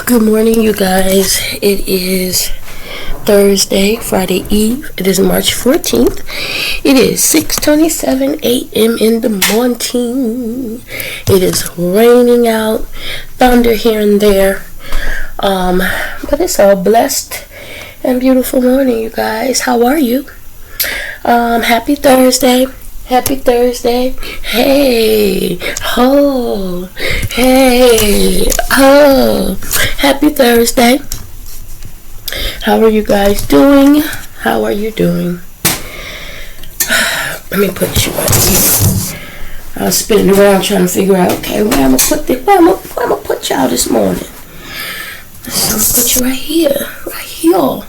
Good morning, you guys. It is Thursday, Friday Eve. It is March 14th. It is 6:27 a.m. in the morning. It is raining out, thunder here and there. But it's a blessed and beautiful morning, you guys. How are you? Happy Thursday. Happy Thursday. Hey. Oh. Hey. Oh. Happy Thursday. How are you guys doing? How are you doing? Let me put you right here. I was spinning around trying to figure out, okay, where I'm gonna put y'all this morning. So I'm gonna put you right here. Right here. Y'all.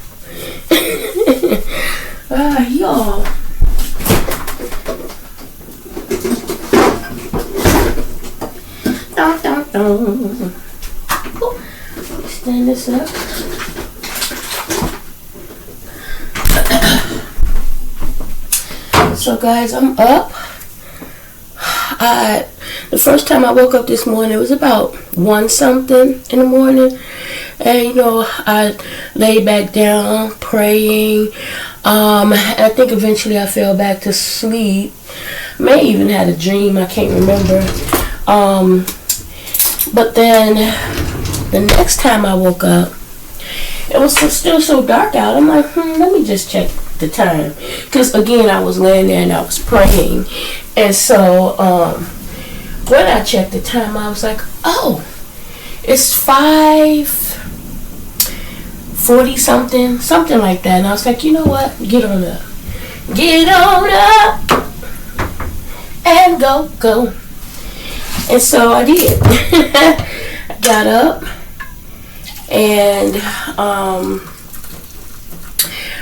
Stand this up. So guys, I'm up. The first time I woke up this morning, it was about 1 something in the morning. And I lay back down praying. I think eventually I fell back to sleep. May even had a dream, I can't remember. But then the next time I woke up, it was still so dark out. I'm like, let me just check the time. Because again, I was laying there and I was praying. And so when I checked the time, I was like, oh, it's 5:40 something like that. And I was like, you know what? Get on up. Get on up and go. And so I did. I got up and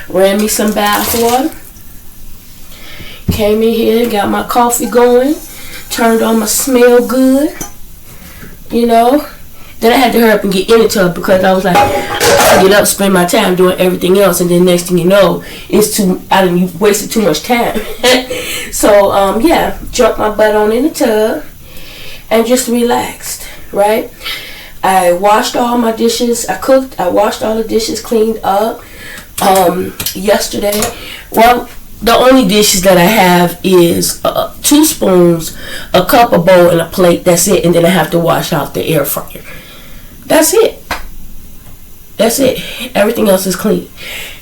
ran me some bath water. Came in here, got my coffee going, turned on my smell good. Then I had to hurry up and get in the tub because I was like, I get up, spend my time doing everything else, and then next thing you know, I done wasted too much time. So jumped my butt on in the tub and just relaxed, right? I washed all my dishes. I cooked. I washed all the dishes, cleaned up. Yesterday, well, the only dishes that I have is 2 spoons, a cup, a bowl, and a plate. That's it. And then I have to wash out the air fryer. That's it. Everything else is clean.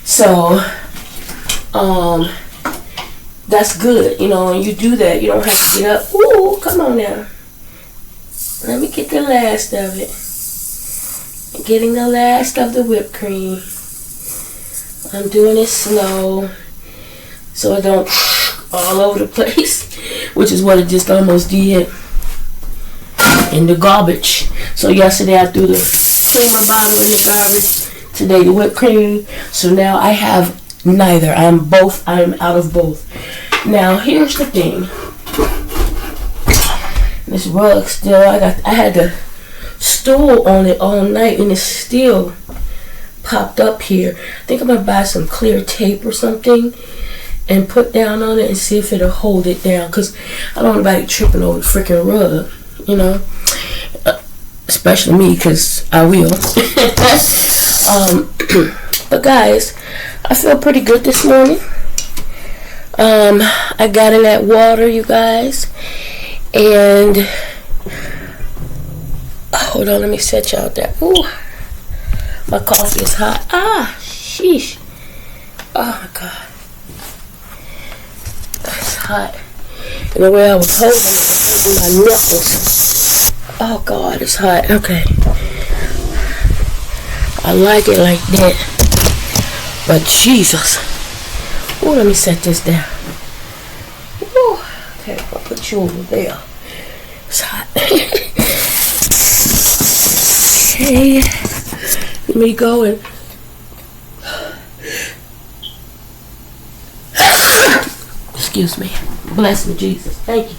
So, that's good. And you do that. You don't have to get up. Ooh, come on now. Let me get the last of it. Getting the last of the whipped cream. I'm doing it slow so it don't all over the place, which is what it just almost did in the garbage. So yesterday I threw the creamer bottle in the garbage. Today the whipped cream. So now I have neither. I'm out of both. Now here's the thing. This rug still, I had the stool on it all night and it's still popped up here. I think I'm going to buy some clear tape or something and put down on it and see if it'll hold it down. Because I don't want anybody tripping over the freaking rug, especially me, because I will. But guys, I feel pretty good this morning. I got in that water, you guys. And hold on, let me set y'all there. Ooh, my coffee is hot. Sheesh. Oh my God, it's hot. And the way I was holding it was holding my knuckles. Oh God, it's hot. Okay, I like it like that. But Jesus. Ooh, let me set this down. Ooh. Okay, I'll put you over there. It's hot. Okay. Let me go and excuse me. Bless me, Jesus. Thank you.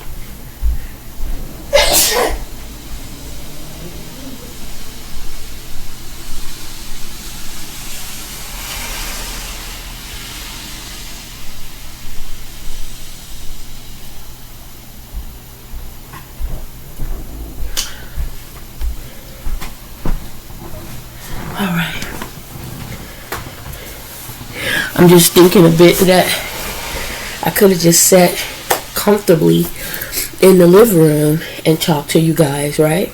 I'm just thinking a bit that I could have just sat comfortably in the living room and talked to you guys, right?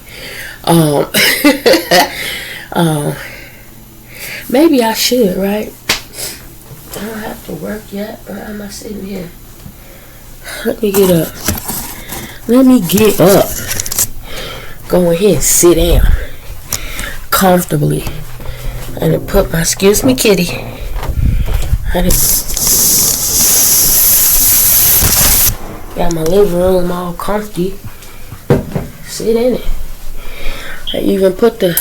Maybe I should, right? I don't have to work yet. Why am I sitting here? Let me get up. Let me get up. Go ahead and sit down comfortably. And put my, excuse me, kitty. Got my living room all comfy. Sit in it. I even put the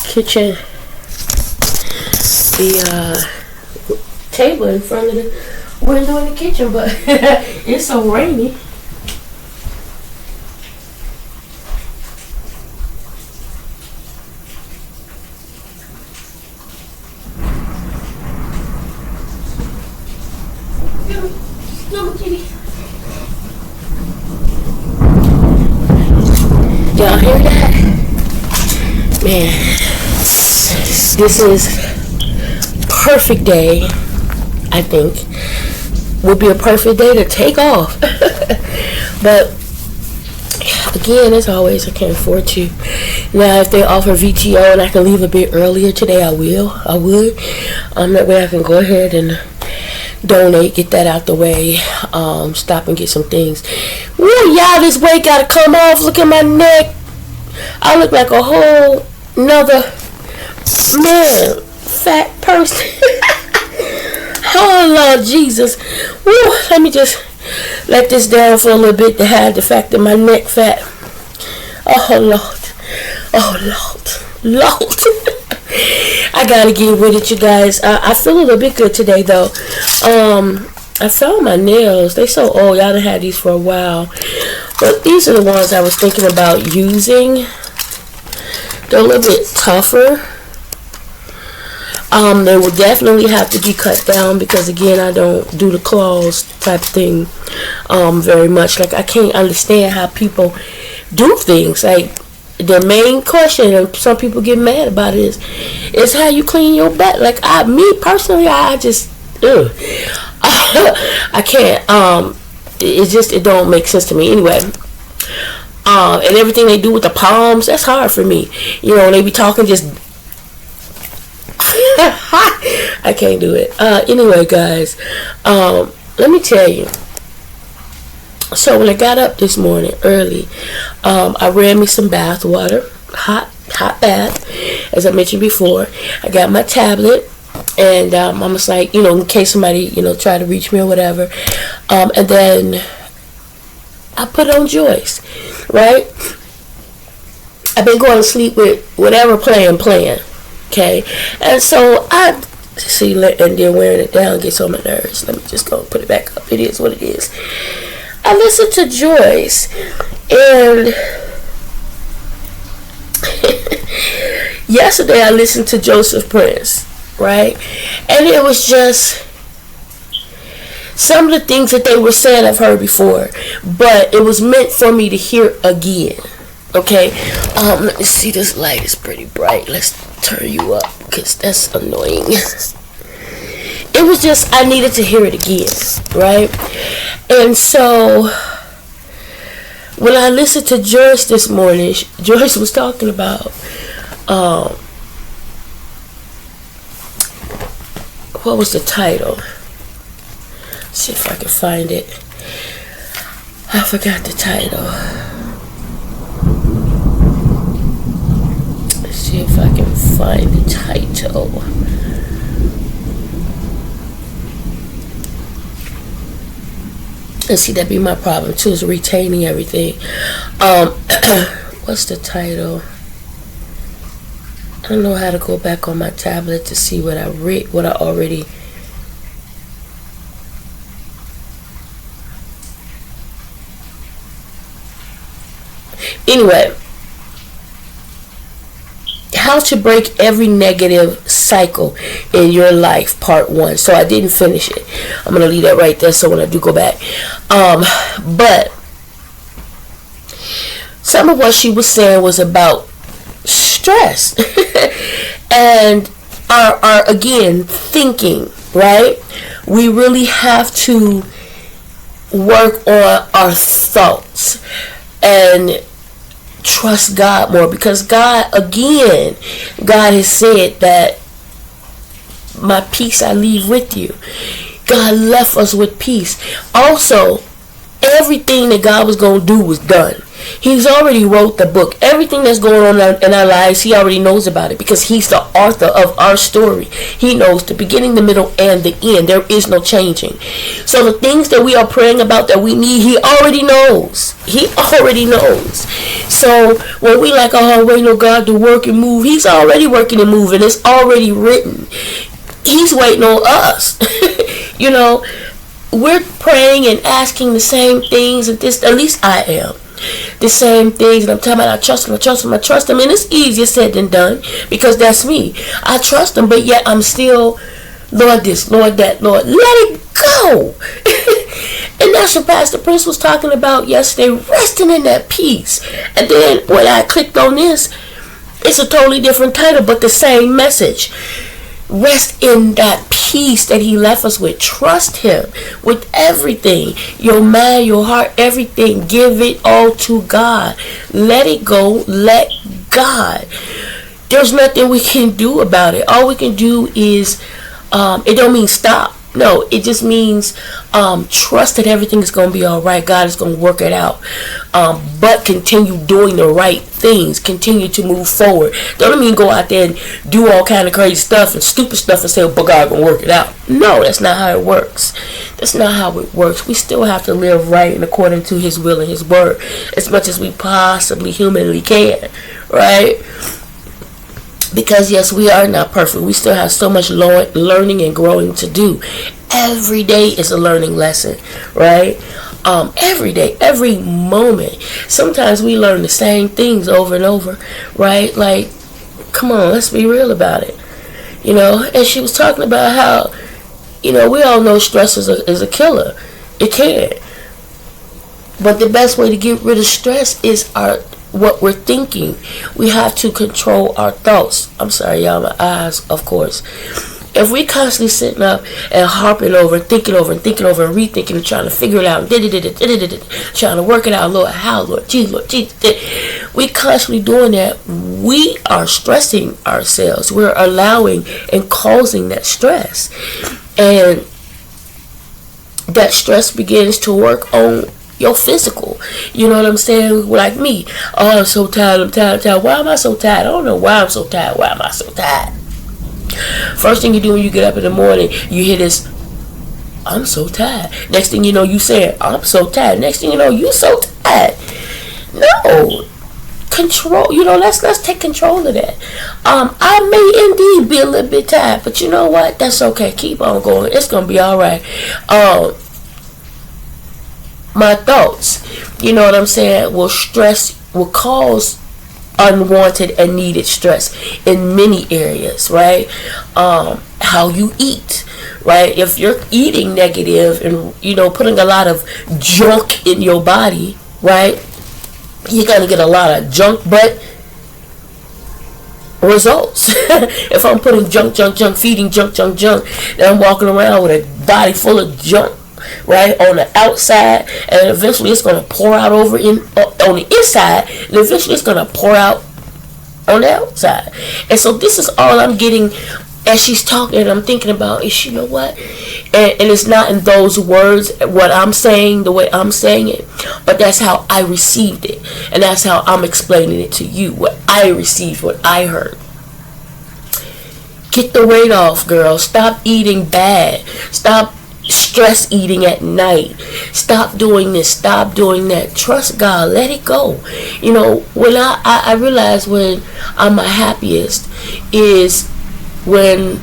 kitchen, the table in front of the window in the kitchen, but it's so rainy. Y'all hear that? Man, this is perfect day, I think. Would be a perfect day to take off. But again, as always, I can't afford to. Now, if they offer VTO and I can leave a bit earlier today, I will. I would. That way I can go ahead and donate, get that out the way, stop and get some things. Woo, y'all, this weight gotta come off. Look at my neck. I look like a whole nother man, fat person. Oh Lord Jesus. Woo, let me just let this down for a little bit to hide the fact that my neck fat. Oh Lord. Oh Lord. Lord. I gotta get with it, you guys. I feel a little bit good today, though. I found my nails. They so old. Y'all done had these for a while. But these are the ones I was thinking about using. They're a little bit tougher. They will definitely have to be cut down because, again, I don't do the claws type thing very much. Like, I can't understand how people do things. Like, the main question, and some people get mad about it, is how you clean your butt. Like, me personally, I just, I can't. It don't make sense to me anyway. And everything they do with the palms, that's hard for me. You know, they be talking just. I can't do it. Anyway, guys, let me tell you. So when I got up this morning early, I ran me some bath water, hot bath, as I mentioned before. I got my tablet, and I'm just like, in case somebody, try to reach me or whatever. And then I put on Joyce, right? I've been going to sleep with whatever playing, okay? And so I see, and then wearing it down gets on my nerves. Let me just go and put it back up. It is what it is. I listened to Joyce, and yesterday I listened to Joseph Prince, right? And it was just some of the things that they were saying I've heard before, but it was meant for me to hear again. Okay, let me see, this light is pretty bright. Let's turn you up, because that's annoying. It was just, I needed to hear it again, right? And so, when I listened to Joyce this morning, Joyce was talking about, what was the title? Let's see if I can find it. I forgot the title. Let's see if I can find the title. And see, that'd be my problem too, is retaining everything. What's the title? I don't know how to go back on my tablet to see what I read, what I already. Anyway, how to break every negative cycle in your life, part 1. So I didn't finish it. I'm gonna leave that right there. So when I do go back, but some of what she was saying was about stress, and our again thinking, right? We really have to work on our thoughts and trust God more, because God has said that my peace I leave with you. God left us with peace. Also, everything that God was going to do was done. He's already wrote the book. Everything that's going on in our lives, he already knows about it, because he's the author of our story. He knows the beginning, the middle, and the end. There is no changing. So the things that we are praying about that we need, he already knows. He already knows. So when we like, oh, wait on God to work and move, he's already working and moving. It's already written. He's waiting on us. You know, we're praying and asking the same things, and this, at least I am. The same things, and I'm telling him I trust him, and it's easier said than done, because that's me. I trust him, but yet I'm still, Lord this, Lord that, Lord, let it go. And that's what Pastor Prince was talking about yesterday, resting in that peace. And then when I clicked on this, it's a totally different title, but the same message. Rest in that peace that he left us with. Trust him with everything. Your mind, your heart, everything. Give it all to God. Let it go. Let God. There's nothing we can do about it. All we can do is, it don't mean stop. No, it just means trust that everything is going to be all right. God is going to work it out. But continue doing the right things. Continue to move forward. Don't mean go out there and do all kind of crazy stuff and stupid stuff and say, oh, but God going to work it out. No, that's not how it works. That's not how it works. We still have to live right and according to his will and his word as much as we possibly humanly can. Right? Because yes, we are not perfect. We still have so much learning and growing to do. Every day is a learning lesson, right? Every day, every moment. Sometimes we learn the same things over and over, right? Like, come on, let's be real about it. You know, and she was talking about how, you know, we all know stress is a killer. It can. But the best way to get rid of stress is what we're thinking. We have to control our thoughts. I'm sorry, y'all, my eyes, of course. If we constantly sitting up and harping over, thinking over and rethinking and trying to figure it out, trying to work it out, Lord, how, Lord, Jesus, we constantly doing that, we are stressing ourselves. We're allowing and causing that stress. And that stress begins to work on your physical. You know what I'm saying? Like me. Oh, I'm so tired. I'm tired. Why am I so tired? I don't know why I'm so tired. Why am I so tired? First thing you do when you get up in the morning, you hear this, I'm so tired. Next thing you know, you say, I'm so tired. Next thing you know, you so tired. No. Control. You know, let's take control of that. I may indeed be a little bit tired, but you know what? That's okay. Keep on going. It's going to be all right. My thoughts, you know what I'm saying, will cause unwanted and needed stress in many areas, right? How you eat, right? If you're eating negative and, you know, putting a lot of junk in your body, right, you're going to get a lot of junk but results. If I'm putting junk, feeding junk, then I'm walking around with a body full of junk, right, on the outside, and eventually it's going to pour out over on the inside, and eventually it's going to pour out on the outside. And so this is all I'm getting as she's talking, and I'm thinking about is, you know what, and it's not in those words what I'm saying the way I'm saying it, but that's how I received it, and that's how I'm explaining it to you, what I received, what I heard. Get the weight off, girl. Stop eating bad. Stop stress eating at night. Stop doing this, stop doing that. Trust God, let it go. You know, when I realize when I'm my happiest is when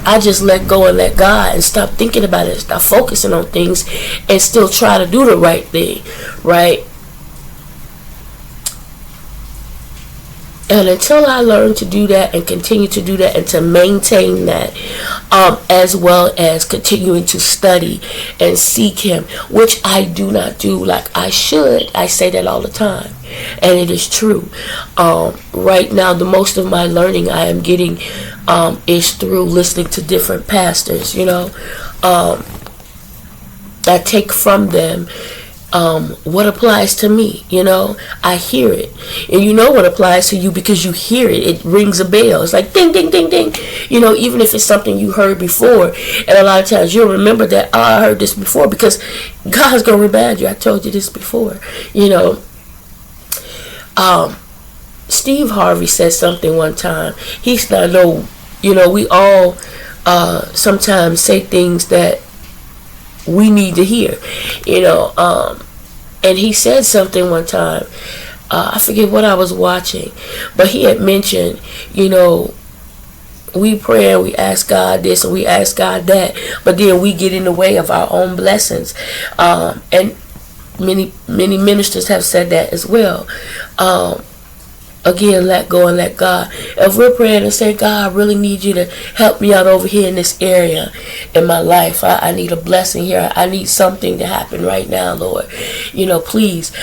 I just let go and let God and stop thinking about it, stop focusing on things and still try to do the right thing, right? And until I learn to do that and continue to do that and to maintain that, as well as continuing to study and seek Him, which I do not do like I should. I say that all the time, and it is true. Right now, the most of my learning I am getting is through listening to different pastors. I take from them what applies to me. I hear it, and what applies to you because you hear it. It rings a bell. It's like ding, ding, ding, ding. Even if it's something you heard before, and a lot of times you'll remember that, oh, I heard this before, because God's gonna remind you, I told you this before. Steve Harvey said something one time. He said, "No, we all sometimes say things that we need to hear." And he said something one time. I forget what I was watching, but he had mentioned, we pray and we ask God this and we ask God that, but then we get in the way of our own blessings. And many ministers have said that as well. Again, let go and let God. If we're praying and say, God, I really need you to help me out over here in this area in my life. I need a blessing here. I need something to happen right now, Lord. Please.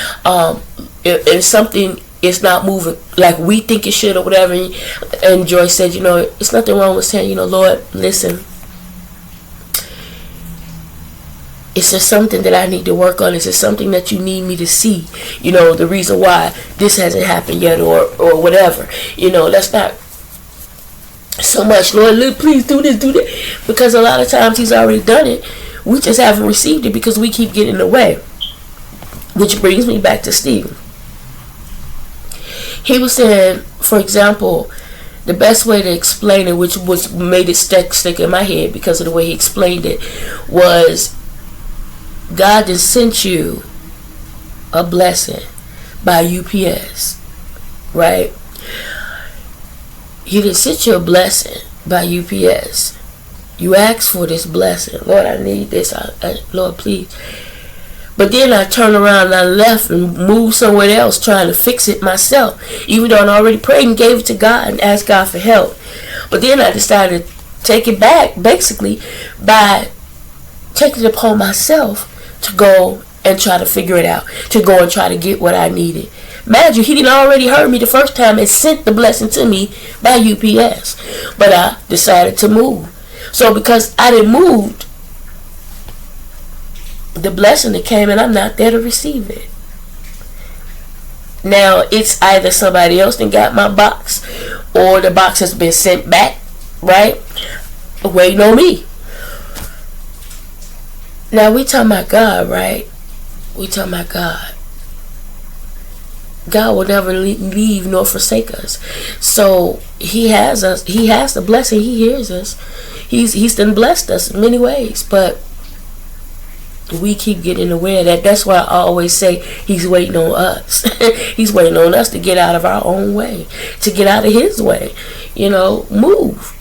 If something is not moving like we think it should or whatever, and Joyce said, it's nothing wrong with saying, Lord, listen. Is there something that I need to work on? Is there something that you need me to see? The reason why this hasn't happened yet, or whatever. That's not so much, Lord, please do this, do that. Because a lot of times he's already done it. We just haven't received it because we keep getting in the way. Which brings me back to Steve. He was saying, for example, the best way to explain it, which made it stick in my head because of the way he explained it, was God just sent you a blessing by UPS, right? He just sent you a blessing by UPS. You asked for this blessing. Lord, I need this. Lord, please. But then I turned around and I left and moved somewhere else trying to fix it myself, even though I already prayed and gave it to God and asked God for help. But then I decided to take it back, basically, by taking it upon myself to go and try to figure it out, to go and try to get what I needed. Imagine, he didn't already heard me the first time and sent the blessing to me by UPS. But I decided to move. So because I didn't move, the blessing that came and I'm not there to receive it. Now, it's either somebody else that got my box, or the box has been sent back, right? Waiting on me. Now, we talking about God, right? We talking about God. God will never leave nor forsake us. So, he has us. He has the blessing. He hears us. He's done blessed us in many ways. But we keep getting aware of that. That's why I always say he's waiting on us. He's waiting on us to get out of our own way. To get out of his way. Move.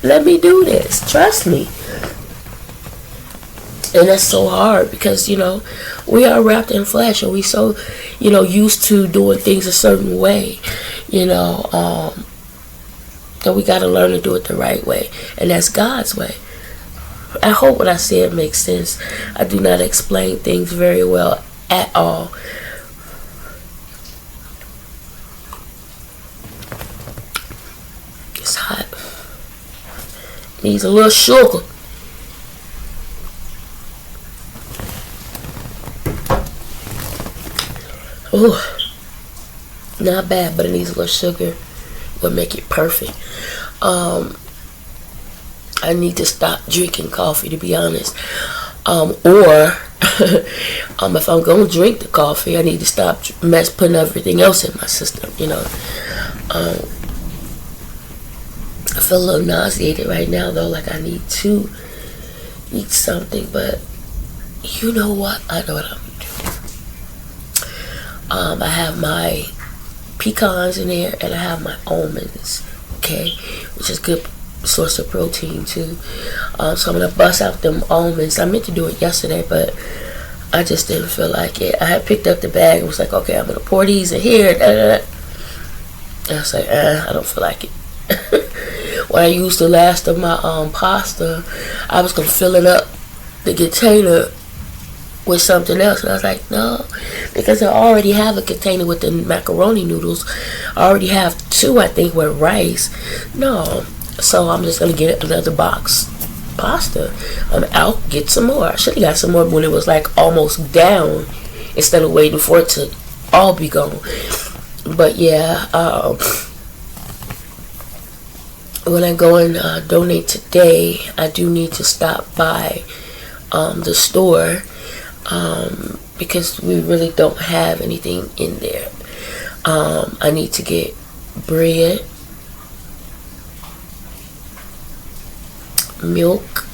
Let me do this. Trust me. And that's so hard because, we are wrapped in flesh and we so, used to doing things a certain way, that we got to learn to do it the right way. And that's God's way. I hope what I said makes sense. I do not explain things very well at all. It's hot. Needs a little sugar. Oh, not bad, but it needs a little sugar. Will make it perfect. I need to stop drinking coffee, to be honest. Or if I'm gonna drink the coffee, I need to stop putting everything else in my system. I feel a little nauseated right now, though. Like I need to eat something, but you know what? I know what I'm. I have my pecans in there and I have my almonds, okay, which is good source of protein too. So I'm gonna bust out them almonds. I meant to do it yesterday, but I just didn't feel like it. I had picked up the bag and was like, okay, I'm gonna pour these in here. And I was like, I don't feel like it. When I used the last of my pasta, I was gonna fill it up, the container, with something else, and I was like, no, because I already have a container with the macaroni noodles. I already have two, I think, with rice. No, So I'm just gonna get another box pasta. I'll get some more. I should have got some more when it was like almost down, instead of waiting for it to all be gone. But yeah, when I go and donate today, I do need to stop by the store, because we really don't have anything in there. I need to get bread, milk,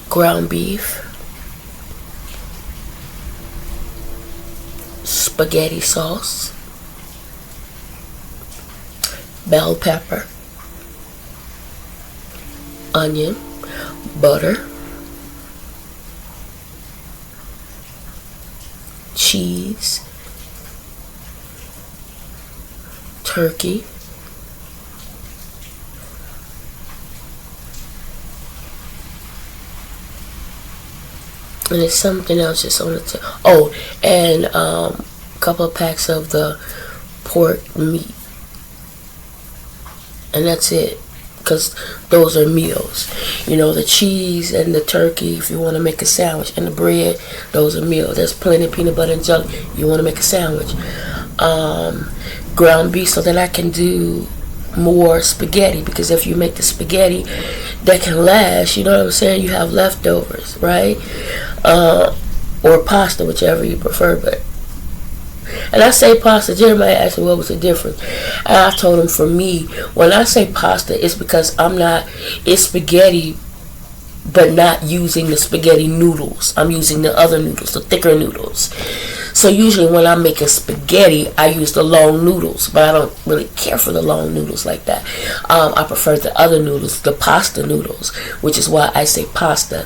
ground beef, spaghetti sauce, bell pepper, onion, butter, cheese, turkey, and it's something else just on the and a couple of packs of the pork meat, and that's it, because those are meals. The cheese and the turkey, if you want to make a sandwich, and the bread, those are meals. There's plenty of peanut butter and jelly. You want to make a sandwich. Ground beef, so that I can do more spaghetti, because if you make the spaghetti, that can last. You know what I'm saying? You have leftovers, right? Or pasta, whichever you prefer. And I say pasta. Jeremiah asked me what was the difference, and I told him, for me, when I say pasta, it's because it's spaghetti, but not using the spaghetti noodles. I'm using the other noodles, the thicker noodles. So usually when I'm making spaghetti, I use the long noodles, but I don't really care for the long noodles like that. I prefer the other noodles, the pasta noodles, which is why I say pasta.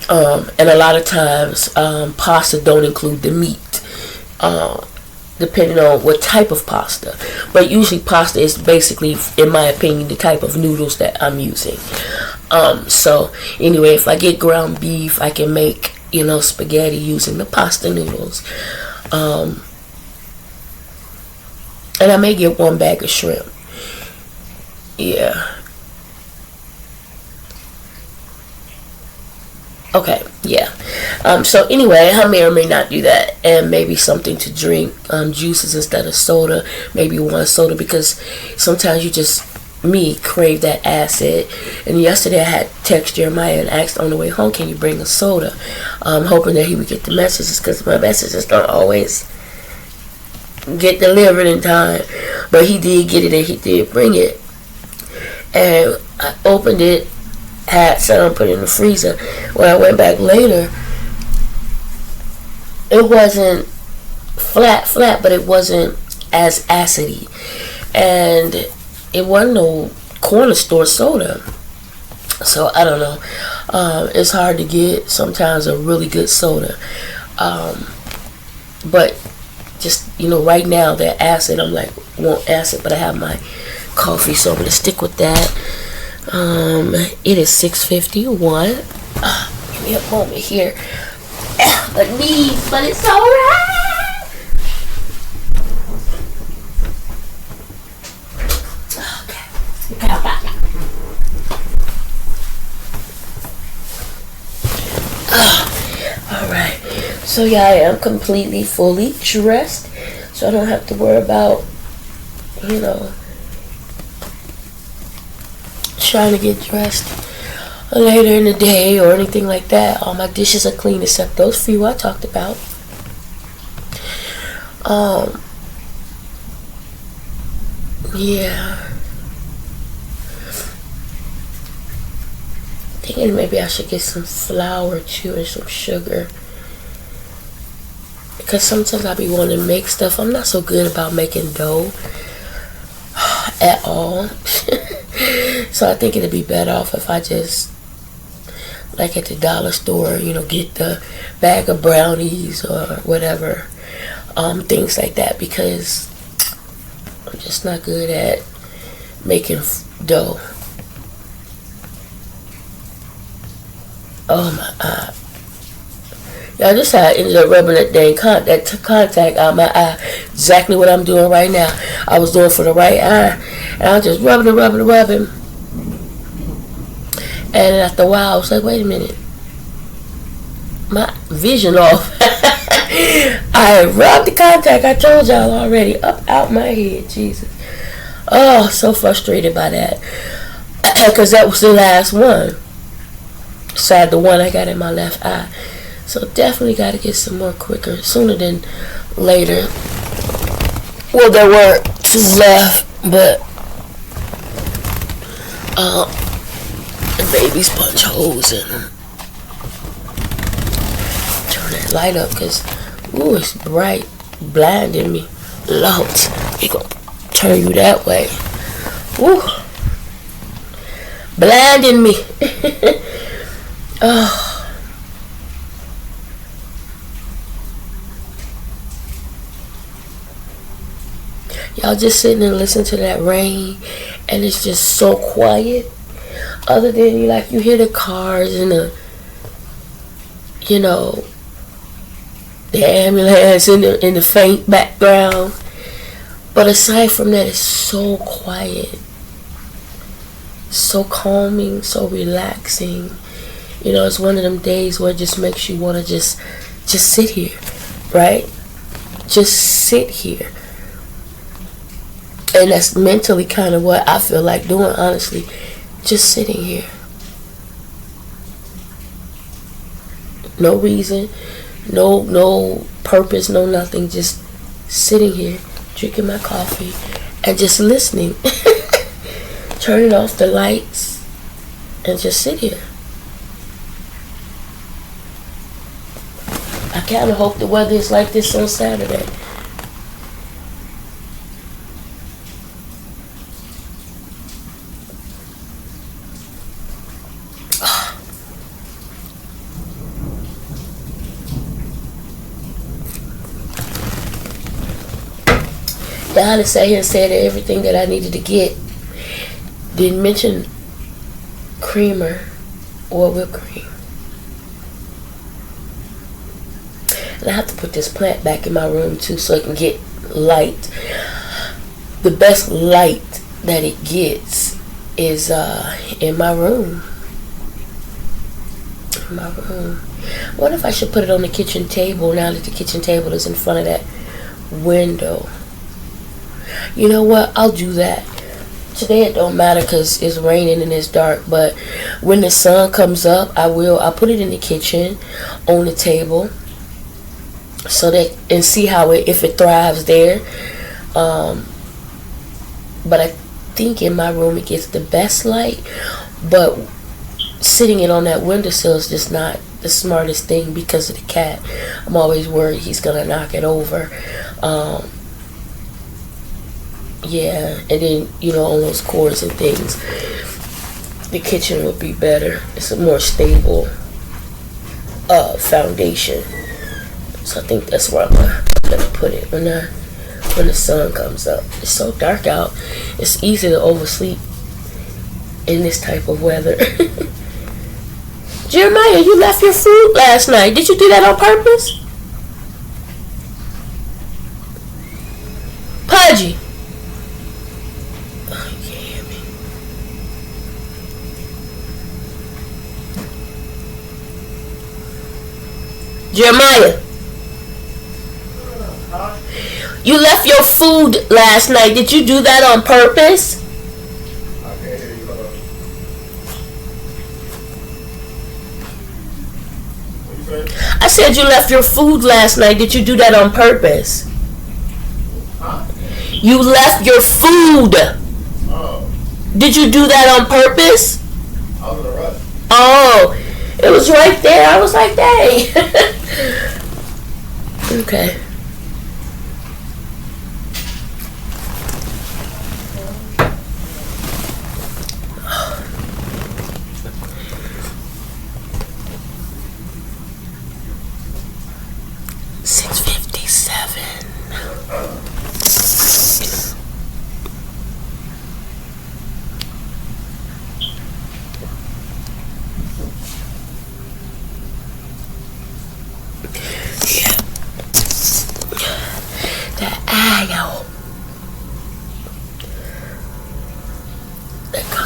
And a lot of times, pasta don't include the meat, depending on what type of pasta. But usually pasta is basically, in my opinion, the type of noodles that I'm using. So anyway, if I get ground beef, I can make, spaghetti using the pasta noodles. And I may get one bag of shrimp. Yeah. Okay, yeah. So anyway, I may or may not do that, and maybe something to drink, juices instead of soda. Maybe one soda, because sometimes you just crave that acid. And yesterday I had text Jeremiah and asked on the way home, can you bring a soda? Hoping that he would get the messages, because my messages don't always get delivered in time. But he did get it, and he did bring it. And I opened it, had some, put it in the freezer. When I went back later, it wasn't flat, but it wasn't as acidy. And it wasn't no corner store soda. So I don't know. It's hard to get sometimes a really good soda. But just, right now that acid, I'm like, want acid, but I have my coffee, so I'm going to stick with that. It is 6:51. Give me a moment here. But it's alright. Alright, so yeah, I am completely, fully dressed, so I don't have to worry about, trying to get dressed later in the day or anything like that. All my dishes are clean except those few I talked about. Yeah. Thinking maybe I should get some flour too and some sugar, because sometimes I be wanting to make stuff. I'm not so good about making dough at all. So I think it'd be better off if I just, like at the dollar store, get the bag of brownies or whatever, things like that, because I'm just not good at making dough. Oh my God. Now this how I ended up rubbing that dang contact out my eye. Exactly what I'm doing right now. I was doing for the right eye, and I was just rubbing. And after a while, I was like, wait a minute, my vision off. I rubbed the contact. I told y'all already, up out my head. Jesus. Oh, so frustrated by that, because that was the last one. Besides the one I got in my left eye. So definitely got to get some more quicker, sooner than later. Well, there were 2 left, but the babies punch holes in them. Turn that light up, because, ooh, it's bright, blinding me. Lord, it gonna turn you that way. Ooh, blinding me. Oh. Y'all just sitting and listen to that rain, and it's just so quiet. Other than you hear the cars and the ambulance in the faint background. But aside from that, it's so quiet, so calming, so relaxing. It's one of them days where it just makes you want to just sit here, right? Just sit here. And that's mentally kind of what I feel like doing, honestly. Just sitting here. No reason, no purpose, no nothing. Just sitting here, drinking my coffee, and just listening. Turning off the lights, and just sit here. I kind of hope the weather is like this on Saturday. Donna sat here and said everything that I needed to get. Didn't mention creamer or whipped cream. And I have to put this plant back in my room too so it can get light. The best light that it gets is in my room. In my room. What if I should put it on the kitchen table now that the kitchen table is in front of that window? You know what? I'll do that. Today it don't matter because it's raining and it's dark, but when the sun comes up, I'll put it in the kitchen on the table so that, and see how if it thrives there. But I think in my room it gets the best light, but sitting it on that windowsill is just not the smartest thing because of the cat. I'm always worried he's gonna knock it over. Yeah, and then on those cords and things, the kitchen would be better. It's a more stable foundation. So I think that's where I'm gonna put it when the sun comes up. It's so dark out. It's easy to oversleep in this type of weather. Jeremiah, you left your food last night. Did you do that on purpose? Pudgy. Oh, you can't hear me. Jeremiah. You left your food last night. Did you do that on purpose? I can't hear you. What you say? I said you left your food last night. Did you do that on purpose? Huh? You left your food. Oh, Did you do that on purpose? I was in a rush. Oh, it was right there. I was like, dang. Okay.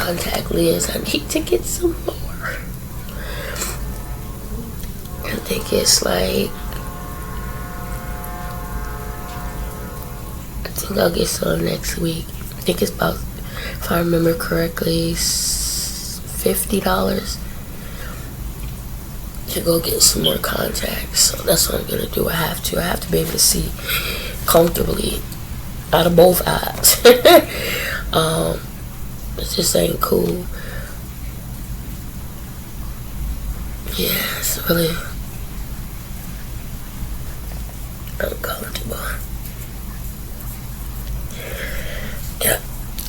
contact lens. I need to get some more. I think it's like, I think I'll get some next week. I think it's about, if I remember correctly, $50 to go get some more contacts. So that's what I'm gonna do. I have to be able to see comfortably out of both eyes. It just ain't cool. Yeah, it's really uncomfortable. Yeah.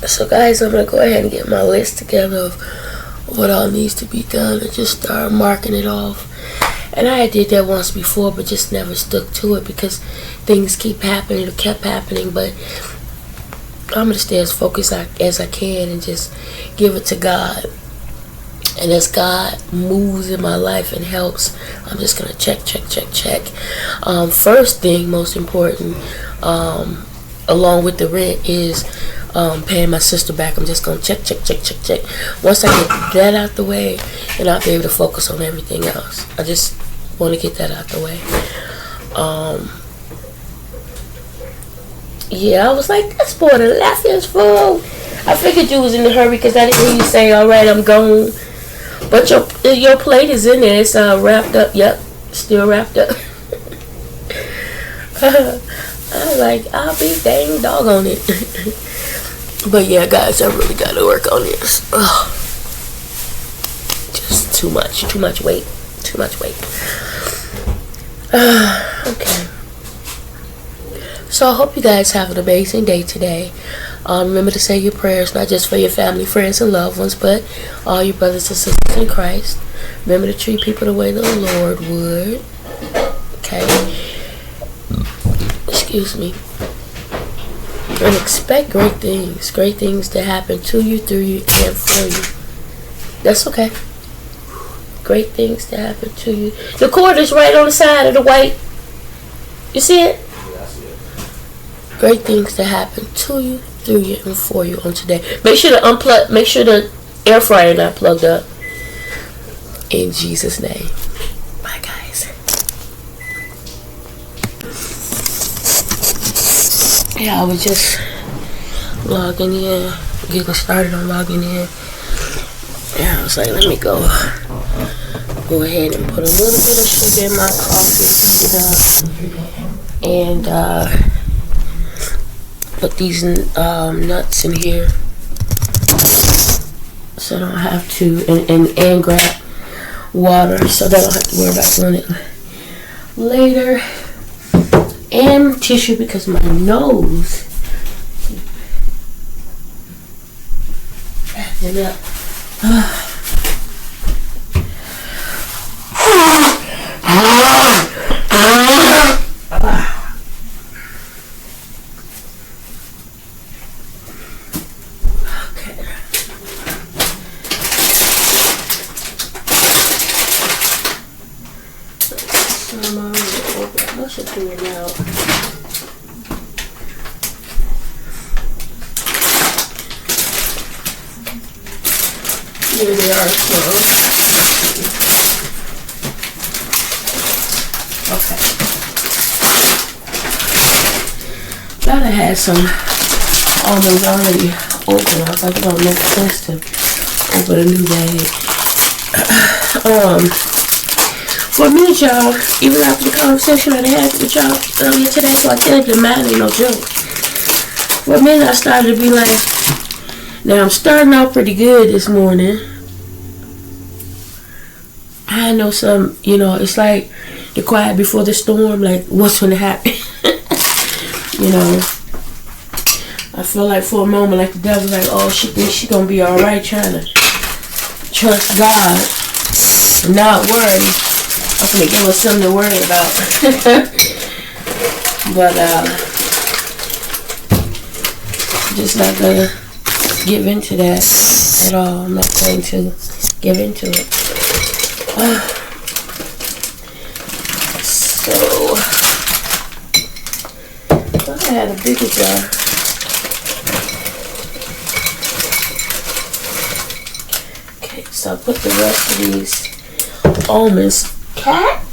So guys, I'm gonna go ahead and get my list together of what all needs to be done and just start marking it off. And I did that once before, but just never stuck to it because things keep happening or kept happening. But I'm gonna stay as focused as I can and just give it to God. And as God moves in my life and helps, I'm just gonna check. First thing, most important, along with the rent, is paying my sister back. I'm just gonna check. Once I get that out the way, then I'll be able to focus on everything else. I just want to get that out the way. Yeah, I was like, that's boy, the left is full. I figured you was in a hurry because I didn't hear you say, all right, I'm gone. But your plate is in there. It's wrapped up. Yep, still wrapped up. I was like, I'll be dang dog on it. But yeah, guys, I really got to work on this. Ugh. Just too much weight. Okay. So I hope you guys have an amazing day today. Remember to say your prayers, not just for your family, friends, and loved ones, but all your brothers and sisters in Christ. Remember to treat people the way the Lord would. Okay? Excuse me. And expect great things to happen to you, through you, and for you. That's okay. Great things to happen to you. The cord is right on the side of the white. You see it? Yeah, I see it. Great things to happen to you, through you, and for you on today. Make sure the air fryer not plugged up. In Jesus' name. Bye, guys. Yeah, I was just logging in, getting started on logging in. Yeah, I was like, let me go ahead and put a little bit of sugar in my coffee and put these nuts in here so I don't have to, and grab water so that I don't have to worry about doing it later. And tissue because my nose acting up. I should do it now. Here they are. Okay. Thought I had some almonds already open. I was like, it don't make sense to open a new bag. For me, y'all, even after the conversation that I had with y'all earlier today, so I tell you, mine ain't no joke. For a minute, I started to be like, now I'm starting out pretty good this morning. I know some, it's like the quiet before the storm, like what's going to happen? I feel like for a moment, like the devil's like, oh, she thinks she's going to be all right, trying to trust God and not worry. I'm gonna give us something to worry about. But just not gonna give into that at all. I'm not going to give into it. So I had a bigger jar. So I put the rest of these almonds. Cat?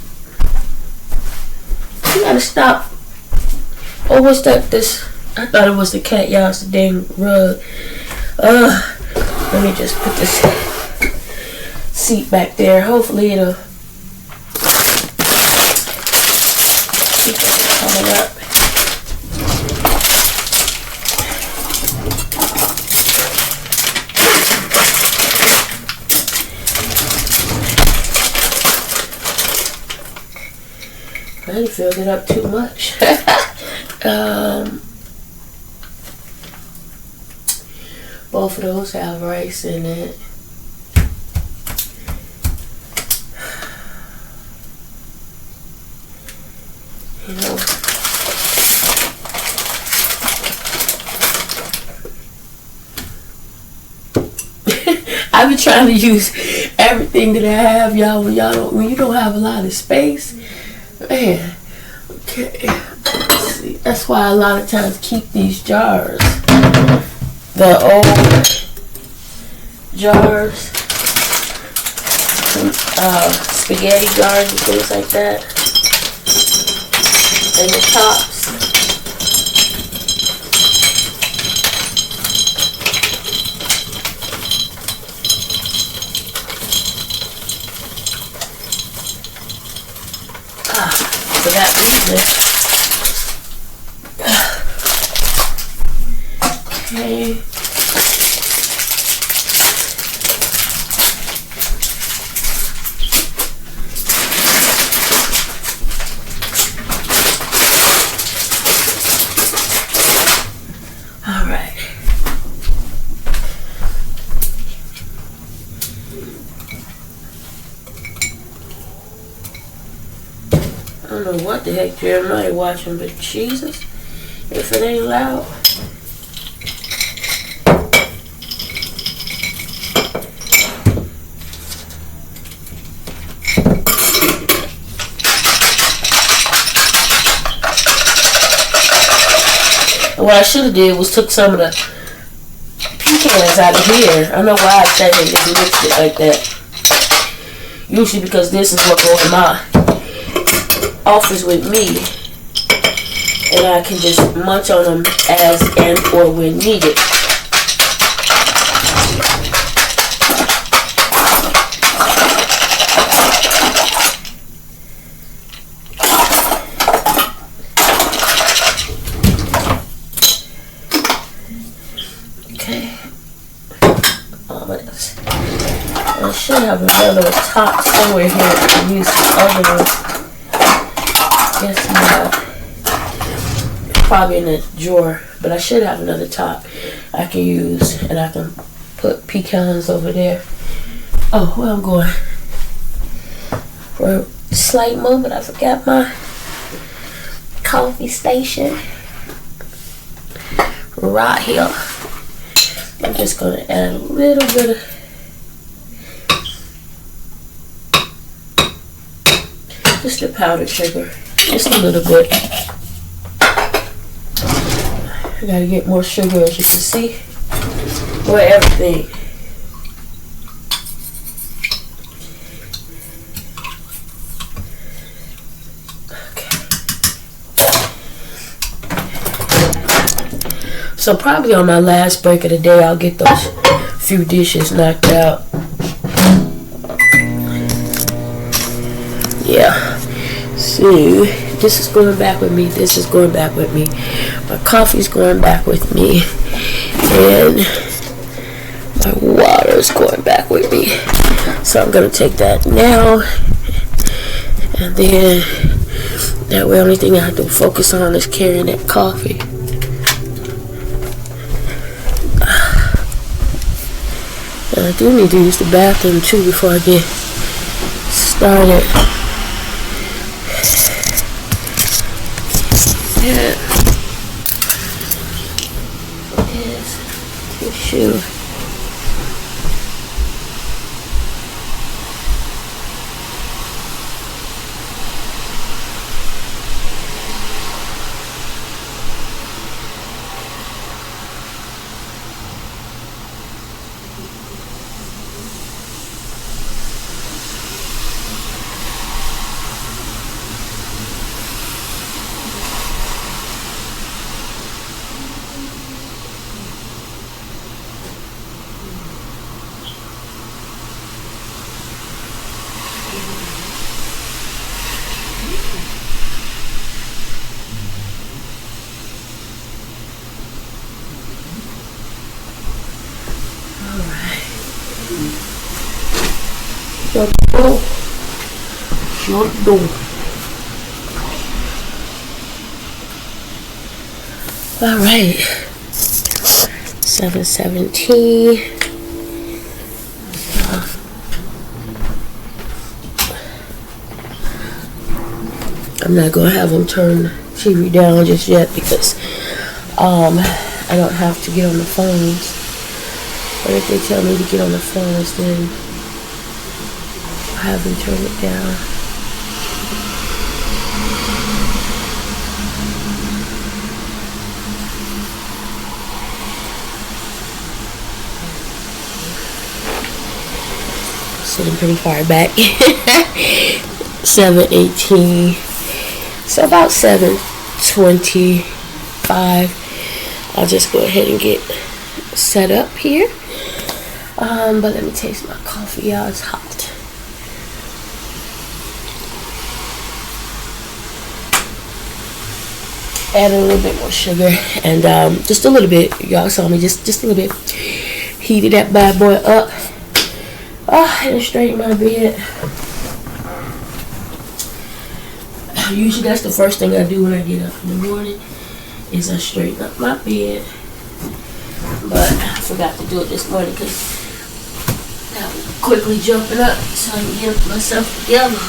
You gotta stop. Oh, what's that? I thought it was the cat. Y'all, it's the dang rug. Let me just put this seat back there. Hopefully it'll keep it coming up. I didn't filled it up too much. Both of those have rice in it. You know, I've been trying to use everything that I have, y'all. When you don't have a lot of space, man. Okay. See, that's why a lot of times keep these jars. The old jars, spaghetti jars and things like that, and the tops. For that reason. Okay. All right. I don't know what the heck Jeremiah watching, but Jesus, if it ain't loud. What I should have did was took some of the pecans out of here. I don't know why I said it and mixed it like that. Usually because this is what goes in my office with me, and I can just munch on them as and or when needed. I should have another top somewhere here I can use the other one. Guess not. Probably in the drawer, but I should have another top I can use, and I can put pecans over there. Oh, where I'm going? For a slight moment, I forgot my coffee station right here. I'm just gonna add a little bit of just the powdered sugar, just a little bit. I gotta get more sugar, as you can see, for everything. Okay. So probably on my last break of the day, I'll get those few dishes knocked out. Yeah. So this is going back with me. This is going back with me. My coffee's going back with me, and my water's going back with me. So I'm gonna take that now, and then that way, only thing I have to focus on is carrying that coffee. And I do need to use the bathroom too before I get started. Yeah. Yes. Tissue. Shut the door. Shut the door. All right. 7:17. I'm not gonna have them turn the TV down just yet because I don't have to get on the phones. But if they tell me to get on the phones, then I'll have them turn it down. Sitting pretty far back. 7:18. So about 7:25. I'll just go ahead and get set up here. But let me taste my coffee. Y'all, it's hot. Add a little bit more sugar and just a little bit. Y'all saw me just a little bit. Heated that bad boy up. And straighten my bed. Usually that's the first thing I do when I get up in the morning is I straighten up my bed. But I forgot to do it this morning because I was quickly jumping up so I can get myself together.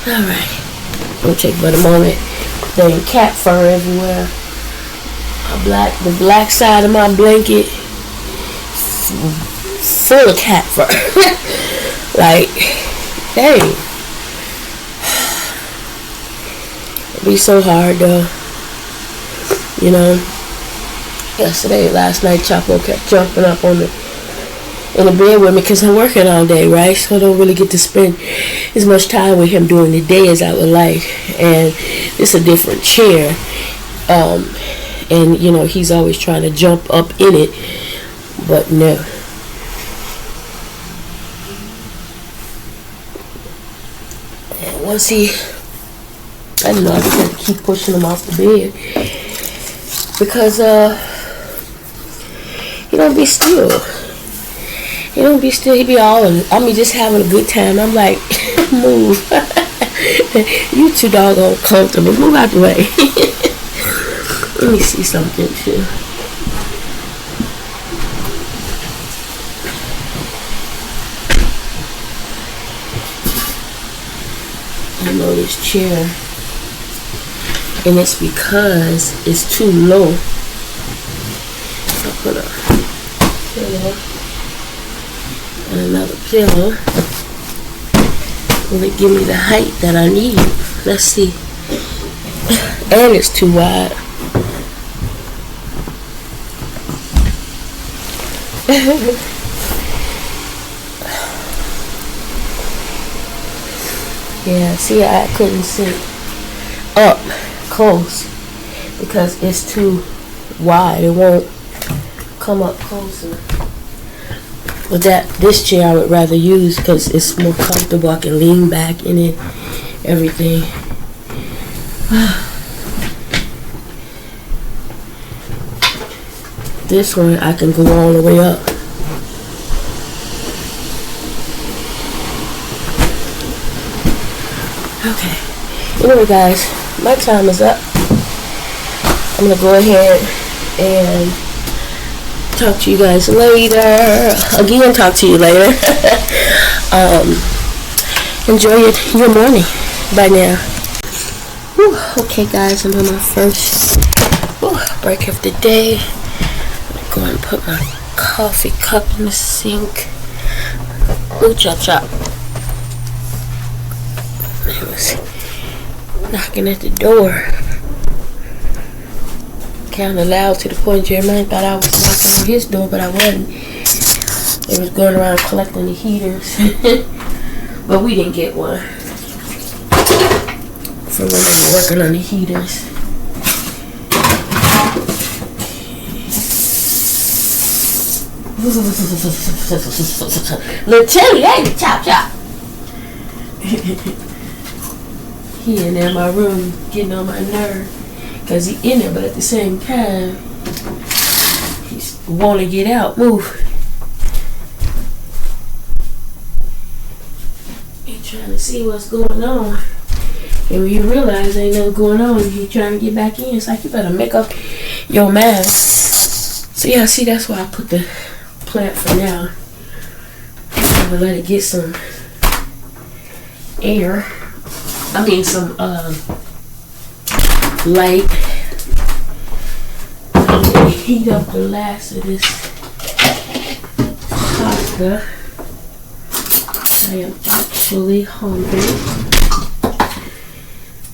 Alright, gonna take but a moment. There ain't cat fur everywhere. The black side of my blanket full of cat fur. Like, dang. It'd be so hard though. You know, last night Chapo kept jumping up in the bed with me because I'm working all day, right? So I don't really get to spend as much time with him during the day as I would like. And it's a different chair. And, you know, he's always trying to jump up in it. But no. And once I don't know, I just have to keep pushing him off the bed. Because, he don't be still. He don't be still. He be all, just having a good time. I'm like, move. You too doggone comfortable. Move out the way. Let me see something too. I know this chair, and it's because it's too low. I'll put a pillow and another pillow. Will it give me the height that I need? Let's see. And it's too wide. Yeah, see, I couldn't sit up close because it's too wide. It won't come up closer. But this chair I would rather use because it's more comfortable. I can lean back in it, everything. This one I can go all the way up. Okay. Anyway, guys, my time is up. I'm gonna go ahead and talk to you guys later. Again, talk to you later. Enjoy your morning. Bye now. Whew. Okay, guys, I'm on my first break of the day. Go and put my coffee cup in the sink. Ooh, chop chop. He was knocking at the door. Kind of loud to the point Jeremiah thought I was knocking on his door, but I wasn't. They was going around collecting the heaters. But we didn't get one. For when they were working on the heaters. Little Chili, ain't it? Chop, chop. He in there in my room getting on my nerve. Because he in there, but at the same time, he's want to get out. Move. He trying to see what's going on. And when you realize ain't nothing going on, you trying to get back in. It's like you better make up your mind. So yeah, see, that's why I put the plant for now. I'm gonna let it get some air. I mean some light. I'm gonna heat up the last of this pasta. I am actually hungry.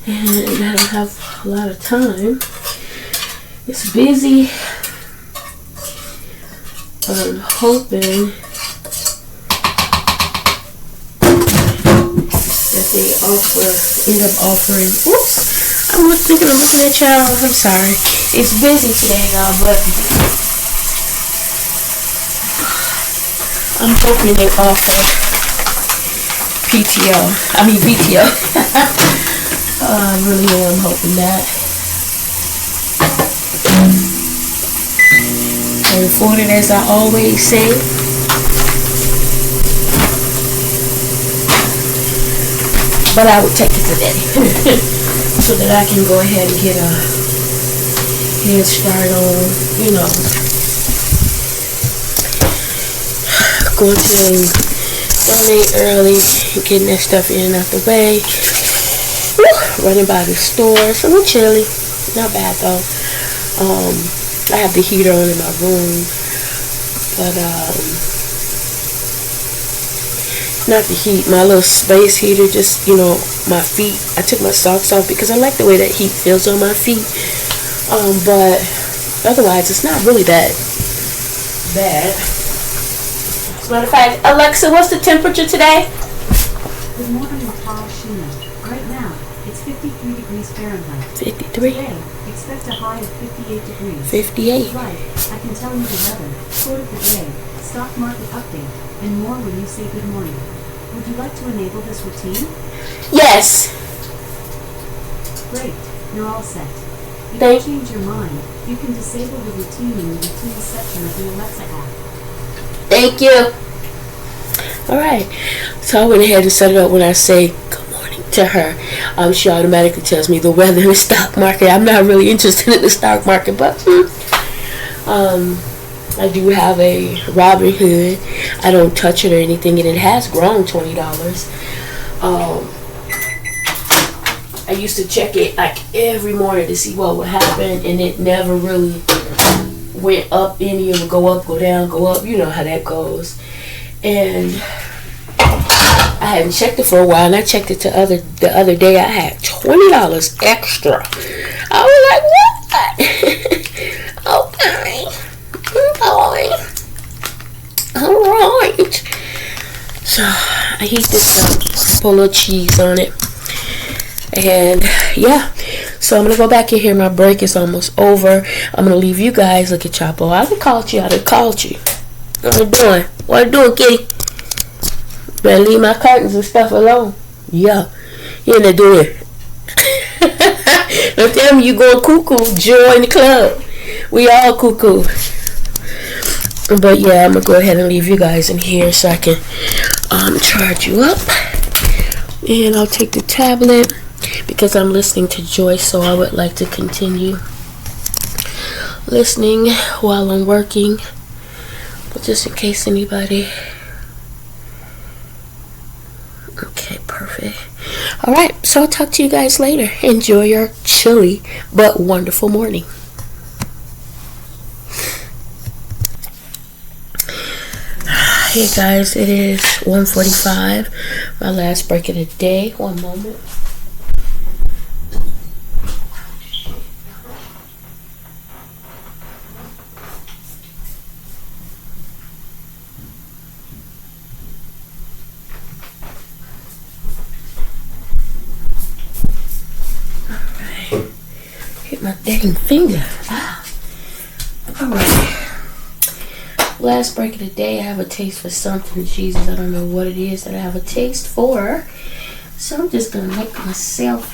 And I don't have a lot of time. It's busy. I'm hoping that they end up offering. Oops! I was thinking of looking at y'all. I'm sorry. It's busy today, y'all, but I'm hoping they offer PTO. I mean BTO. I really am hoping that. And for it, as I always say, but I would take it today so that I can go ahead and get a head start on, going to donate early, getting that stuff in and out the way. Running by the store, so I'm chilly. Not bad though. I have the heater on in my room, but not the heat. My little space heater, just my feet. I took my socks off because I like the way that heat feels on my feet. But otherwise, it's not really that bad. As a matter of fact, Alexa, what's the temperature today? Good morning, Paul Sheena. Right now, it's 53 degrees Fahrenheit. 53? Today, expect a high of 58 degrees. 58. Right, I can tell you the weather, quote of the day, stock market update, and more when you say good morning. Would you like to enable this routine? Yes. Great, you're all set. If Thank you change your mind, you can disable the routine in the routine section of the Alexa app. Thank you. Alright, so I went ahead and set it up when I say good morning to her. She automatically tells me the weather in the stock market. I'm not really interested in the stock market, but I do have a Robinhood. I don't touch it or anything, and it has grown $20. I used to check it like every morning to see what would happen, and it never really went up any. It would go up, go down, go up. You know how that goes. And I hadn't checked it for a while, and I checked it the other day. I had $20 extra. I was like, what? Okay. Alright. So I heat this up, put a little cheese on it. And yeah, so I'm gonna go back in here. My break is almost over. I'm gonna leave you guys. Look at Chapo. I done called you. What are you doing? What are you doing, kitty? Better leave my curtains and stuff alone. Yeah, you in there doing it. Don't tell me you going cuckoo. Join the club. We all cuckoo. But yeah, I'm gonna go ahead and leave you guys in here so I can charge you up. And I'll take the tablet because I'm listening to Joyce, so I would like to continue listening while I'm working. But just in case anybody. Okay, perfect. Alright, so I'll talk to you guys later. Enjoy your chilly but wonderful morning. Hey guys, it is 1:45. My last break of the day. One moment. Alright. Hit my dang finger. Alright. Last break of the day, I have a taste for something. Jesus, I don't know what it is that I have a taste for. So I'm just gonna make myself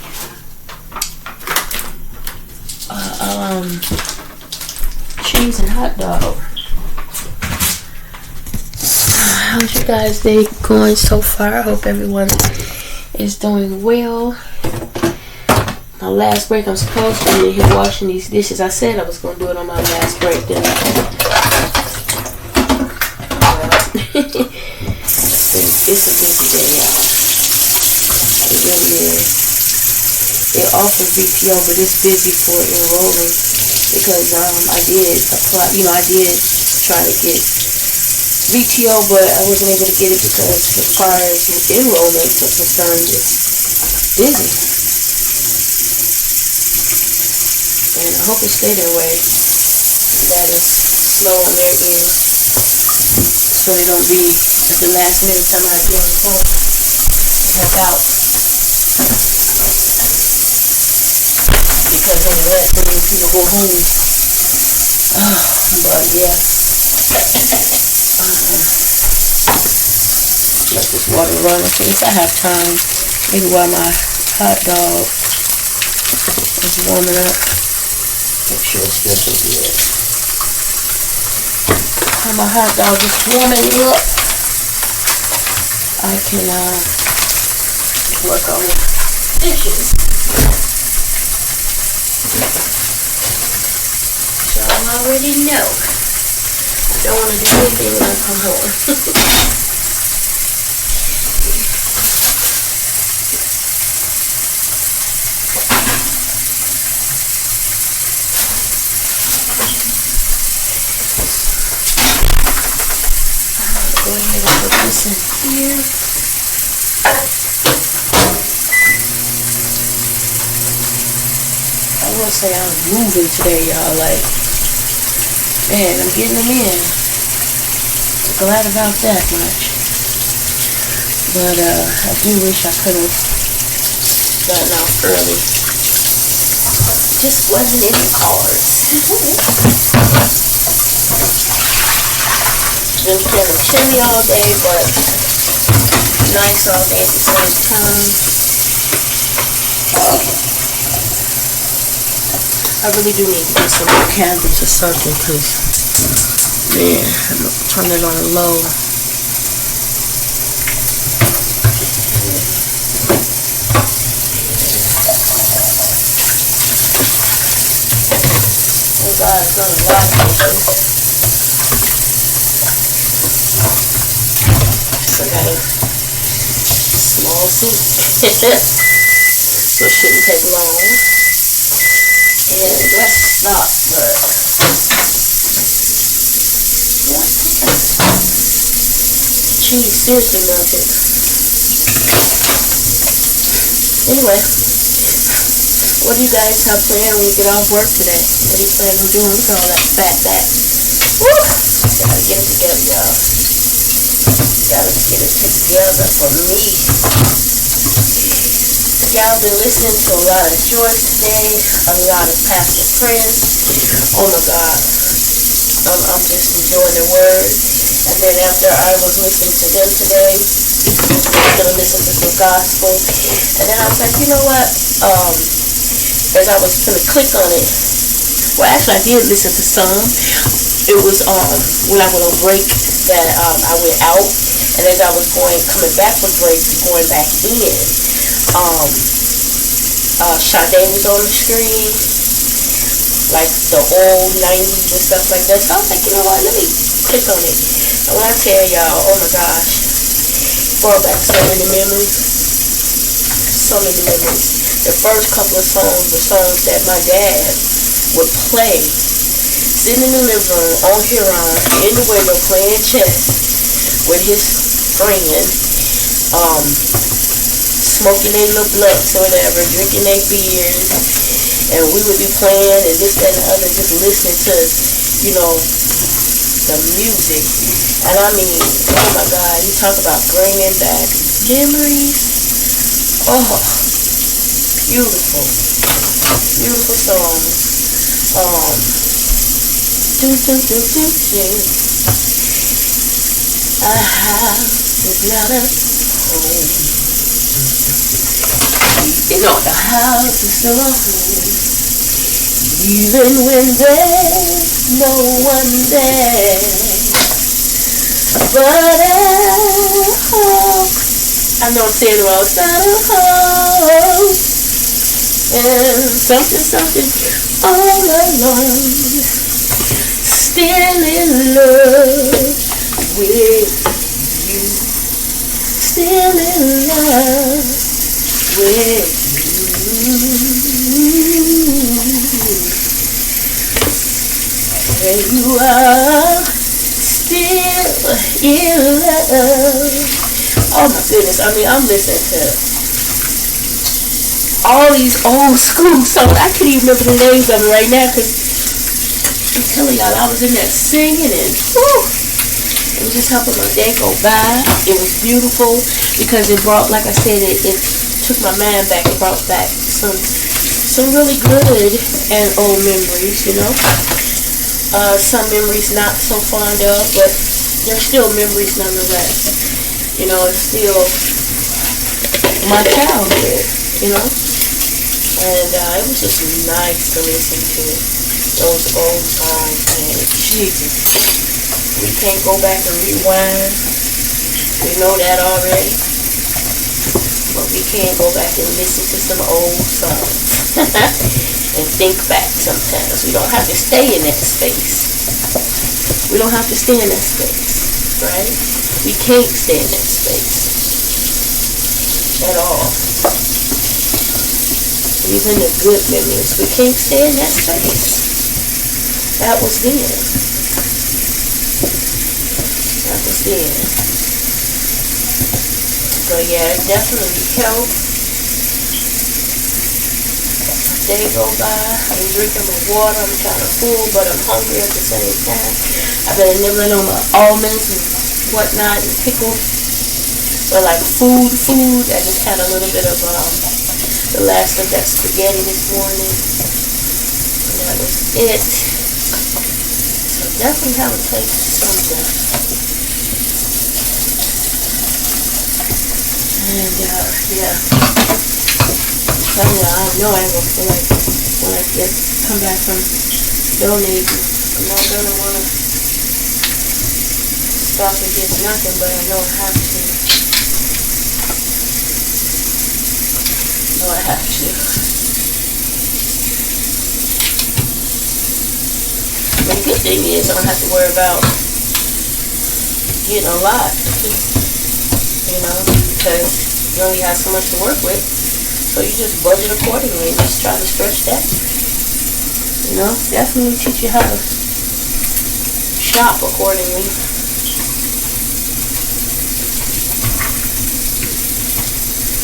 cheese and hot dog. How's you guys' day going so far? I hope everyone is doing well. My last break, I'm supposed to be here washing these dishes. I said I was going to do it on my last break, didn't I? It's a busy day, y'all. It really is. It offers VTO, but it's busy for enrolling because I did apply. I did try to get VTO, but I wasn't able to get it because as far as enrollment is concerned, it's busy. And I hope it stay that way. That is slow on their end. So they don't be at the last minute time I get on the phone to help out. Because of that, so many people go home. But yeah. Let this water run. So if I have time, maybe while my hot dog is warming up, make sure it's still so good. While my hot dog is warming up, I can work on the dishes. So I already know. I don't want to do anything when I come home. Go ahead and put this in here. I will say I'm moving today, y'all. Like, man, I'm getting them in. I'm glad about that much. But I do wish I could have gotten out early. Just wasn't in the cards. Been kind of chilly all day, but nice all day at the same time. I really do need to get some more candles or something, because, man, I'm going to turn it on low. Oh God, it's on a lot. I got a small soup, so it shouldn't take long. And that's the stock, but yeah, cheese seriously melted. Anyway, what do you guys have planned when you get off work today? What are you planning on doing? Look at all that fat back. Woo! Gotta get it together, y'all. Gotta get it together for me. Y'all been listening to a lot of George today, a lot of Pastor Prince. Oh my God, I'm just enjoying the word. And then after I was listening to them today, I was gonna listen to some gospel. And then I was like, you know what? As I was gonna click on it, well, actually I did listen to some. It was when I went on break that I went out. And as I was coming back from break, going back in, Sade was on the screen, like the old 90s and stuff like that. So I was like, you know what, let me click on it. And when I tell y'all, oh my gosh, brought back so many memories. So many memories. The first couple of songs were songs that my dad would play, sitting in the living room, on Huron, in the window, playing chess with his friend, smoking their little blunts or whatever, drinking their beers, and we would be playing and this, that, and the other, just listening to, the music. And I mean, oh my God, you talk about bringing back memories. Oh, beautiful, beautiful songs. A house is not a home. No, the house is still a home. Even when there's no one there. But I know I'm saying it wrong. It's not a home. And something all alone. Still in love with you. Still in love with you. There you are. Still in love. Oh my goodness, I mean, I'm listening to all these old school songs. I can't even remember the names of them right now because I'm telling y'all, I was in there singing and whew, it was just helping my day go by. It was beautiful because it brought, like I said, it took my mind back. It brought back some really good and old memories, you know. Some memories not so fond of, but they're still memories nonetheless. You know, it's still my childhood, you know. And it was just nice to listen to those old songs, man. Jesus. We can't go back and rewind. We know that already. But we can go back and listen to some old songs. And think back sometimes. We don't have to stay in that space. We don't have to stay in that space, right? We can't stay in that space at all. Even the good memories, we can't stay in that space. That was then. That was then. So yeah, it definitely helped. Day go by, I'm drinking my water, I'm kind of full, but I'm hungry at the same time. I've been nibbling on my almonds and whatnot and pickle, but like food. I just had a little bit of the last of that spaghetti this morning, and that was it. So definitely have a taste of something. And yeah, I know I ain't gonna feel like when I come back from donating, I'm not gonna wanna stop and get nothing, but I know I have to. But the good thing is I don't have to worry about getting a lot, you know, because you only have so much to work with. So you just budget accordingly and just try to stretch that. You know, definitely teach you how to shop accordingly.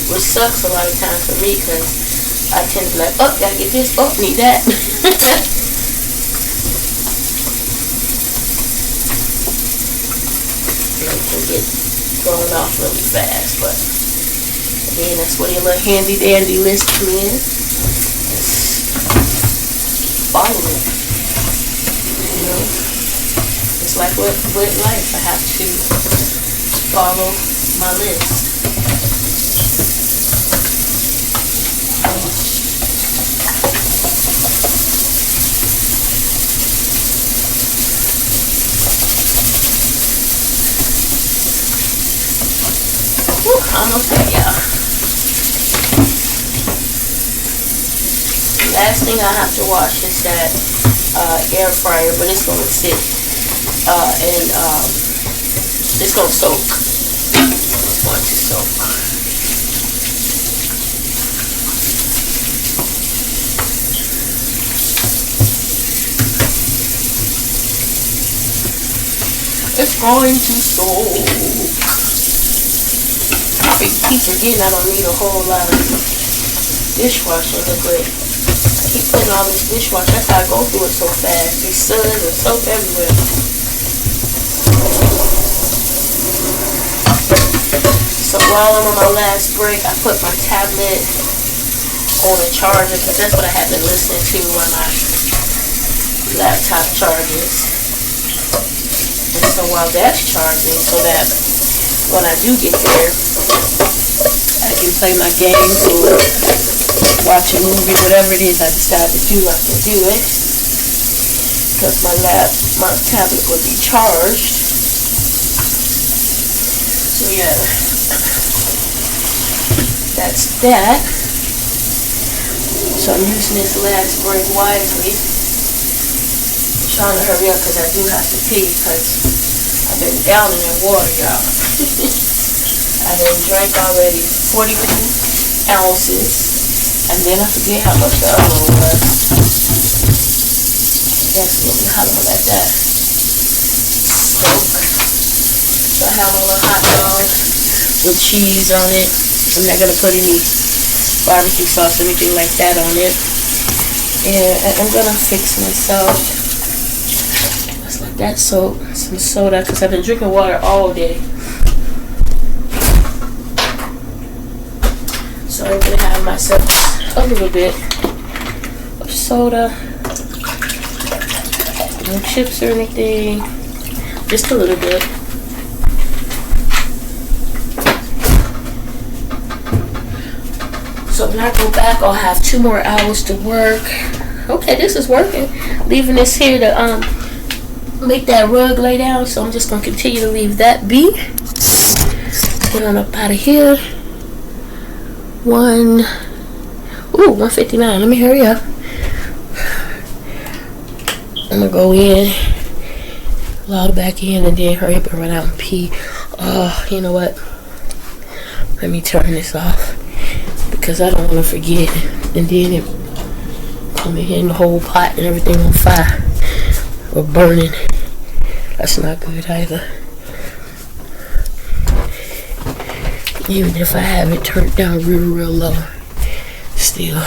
Which sucks a lot of times for me because I tend to be like, oh, gotta get this, oh, need that. And I can get thrown off really fast, but again, that's where your little handy dandy list come in. Just follow it. You know, it's like with life. I have to follow my list. Almost there, y'all. Last thing I have to wash is that air fryer, but it's gonna sit and it's gonna soak. It's going to soak. It's going to soak. I keep forgetting I don't need a whole lot of dishwashing liquid. I keep putting all this dishwasher. That's how I go through it so fast. These suds and soap everywhere. So while I'm on my last break, I put my tablet on a charger because that's what I have been listening to when my laptop charges. And So while that's charging, so that when I do get there, I can play my games or watch a movie, whatever it is I decide to do, I can do it. Because my tablet will be charged. So yeah, that's that. So I'm using this last break wisely. I'm trying to hurry up because I do have to pee because I've been downing in water, y'all. I done drank already 42 ounces, and then I forget how much the other one was. That's what we hollering at that. So I have my little hot dog with cheese on it. I'm not gonna put any barbecue sauce or anything like that on it. And I'm gonna fix myself just like that, so some soda, because I've been drinking water all day. So I'm gonna have myself a little bit of soda, no chips or anything, just a little bit. So when I go back, I'll have 2 more hours to work. Okay, this is working. Leaving this here to make that rug lay down. So I'm just gonna continue to leave that be. Get on up out of here. 1:59. Let me hurry up. I'm gonna go in, log back in, and then hurry up and run out and pee. You know what? Let me turn this off because I don't want to forget, and then it come in here and the whole pot and everything on fire or burning. That's not good either. Even if I have it turned down real low, still.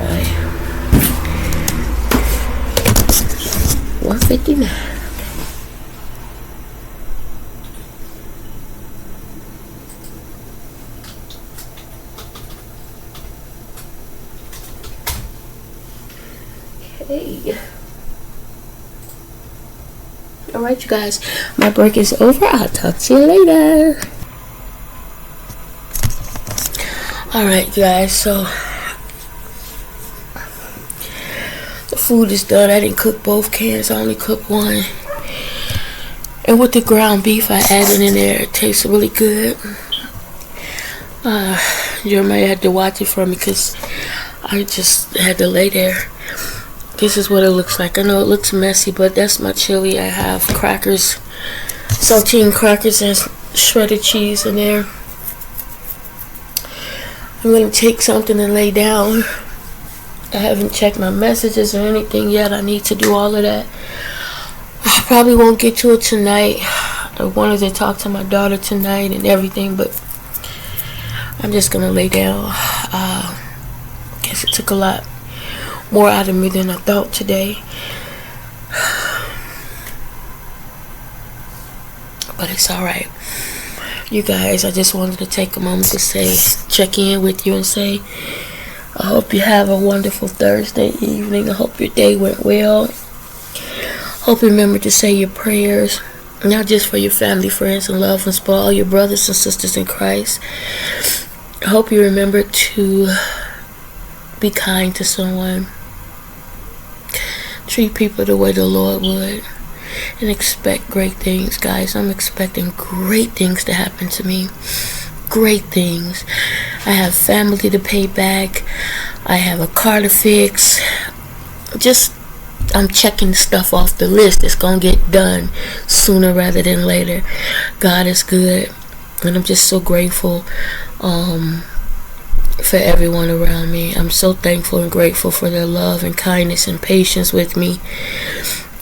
Alright. 1:59. Okay. Alright, you guys, my break is over. I'll talk to you later. Alright, guys, so the food is done. I didn't cook both cans, I only cooked one. And with the ground beef I added in there, it tastes really good. Jeremiah had to watch it for me because I just had to lay there. This is what it looks like. I know it looks messy, but that's my chili. I have crackers, saltine crackers and shredded cheese in there. I'm going to take something and lay down. I haven't checked my messages or anything yet. I need to do all of that. I probably won't get to it tonight. I wanted to talk to my daughter tonight and everything, but I'm just going to lay down. Guess it took a lot more out of me than I thought today, but it's alright. You guys, I just wanted to take a moment to say, check in with you and say, I hope you have a wonderful Thursday evening. I hope your day went well. Hope you remember to say your prayers, not just for your family, friends, and loved ones, but all your brothers and sisters in Christ. I hope you remember to be kind to someone. Treat people the way the Lord would. And expect great things, guys. I'm expecting great things to happen to me. Great things. I have family to pay back. I have a car to fix. I'm checking stuff off the list. It's going to get done sooner rather than later. God is good. And I'm just so grateful for everyone around me. I'm so thankful and grateful for their love and kindness and patience with me.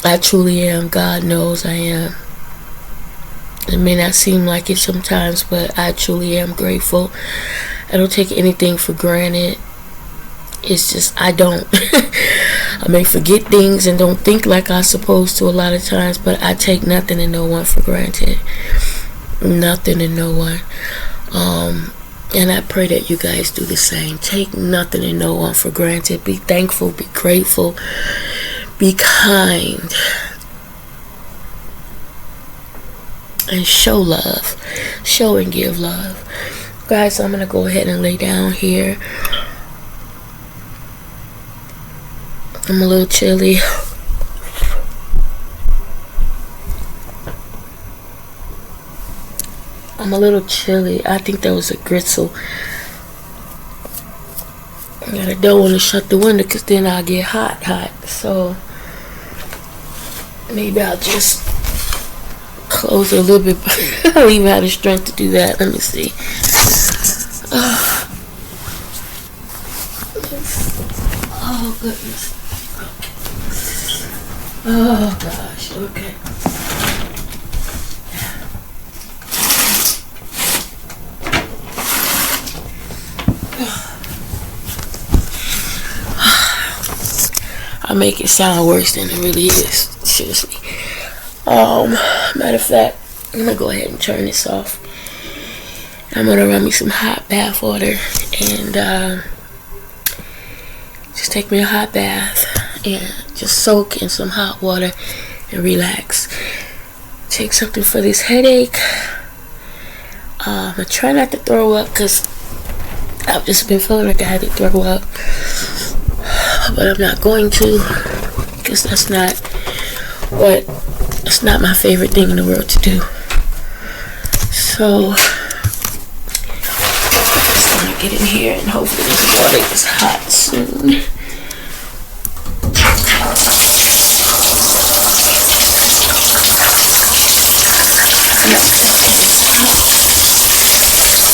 I truly am. God knows I am. It may not seem like it sometimes, but I truly am grateful. I don't take anything for granted. It's just I don't. I may forget things and don't think like I'm supposed to a lot of times, but I take nothing and no one for granted. Nothing and no one. And I pray that you guys do the same. Take nothing and no one for granted. Be thankful, be grateful, be kind, and show love. Show and give love. Guys, I'm going to go ahead and lay down here. I'm a little chilly. I think that was a gritzel. And I don't want to shut the window because then I'll get hot. So maybe I'll just close it a little bit. I don't even have the strength to do that. Let me see. Oh goodness. Oh gosh. Okay. I make it sound worse than it really is. Seriously. Matter of fact, I'm gonna go ahead and turn this off. I'm gonna run me some hot bath water and just take me a hot bath and just soak in some hot water and relax. Take something for this headache. I try not to throw up because I've just been feeling like I had to throw up. But I'm not going to, because that's not my favorite thing in the world to do. So I'm just gonna get in here and hopefully this water is hot soon.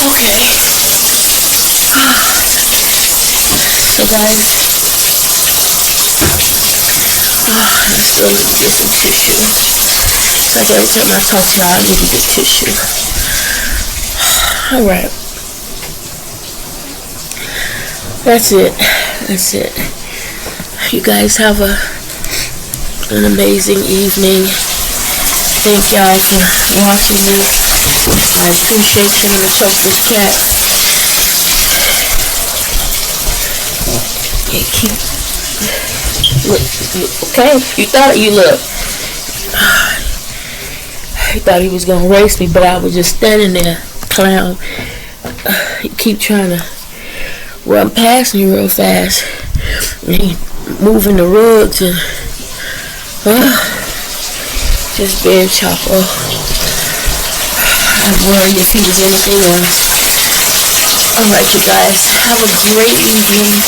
Okay. So guys, let's go get some tissue. Like every time I talk to y'all, I need to get tissue. Alright. That's it. You guys have an amazing evening. Thank y'all for watching me. I appreciate you. I'm gonna choke this cat. Yeah, look, okay? You thought he thought he was gonna race me, but I was just standing there, clown. He keep trying to run past me real fast. And he moving the rugs and just being Chapo. I worry if he was anything else. Alright, you guys, have a great evening.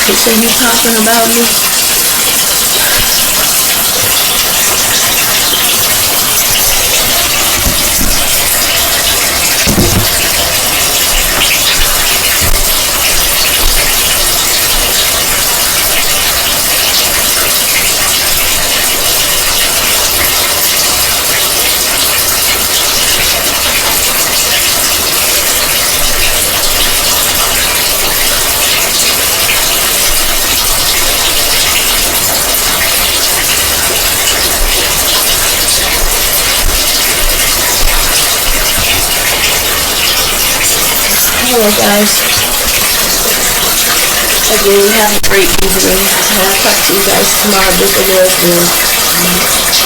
Continue talking about me. Alright guys, again, have a great evening. I'll talk to you guys tomorrow. Big love, man.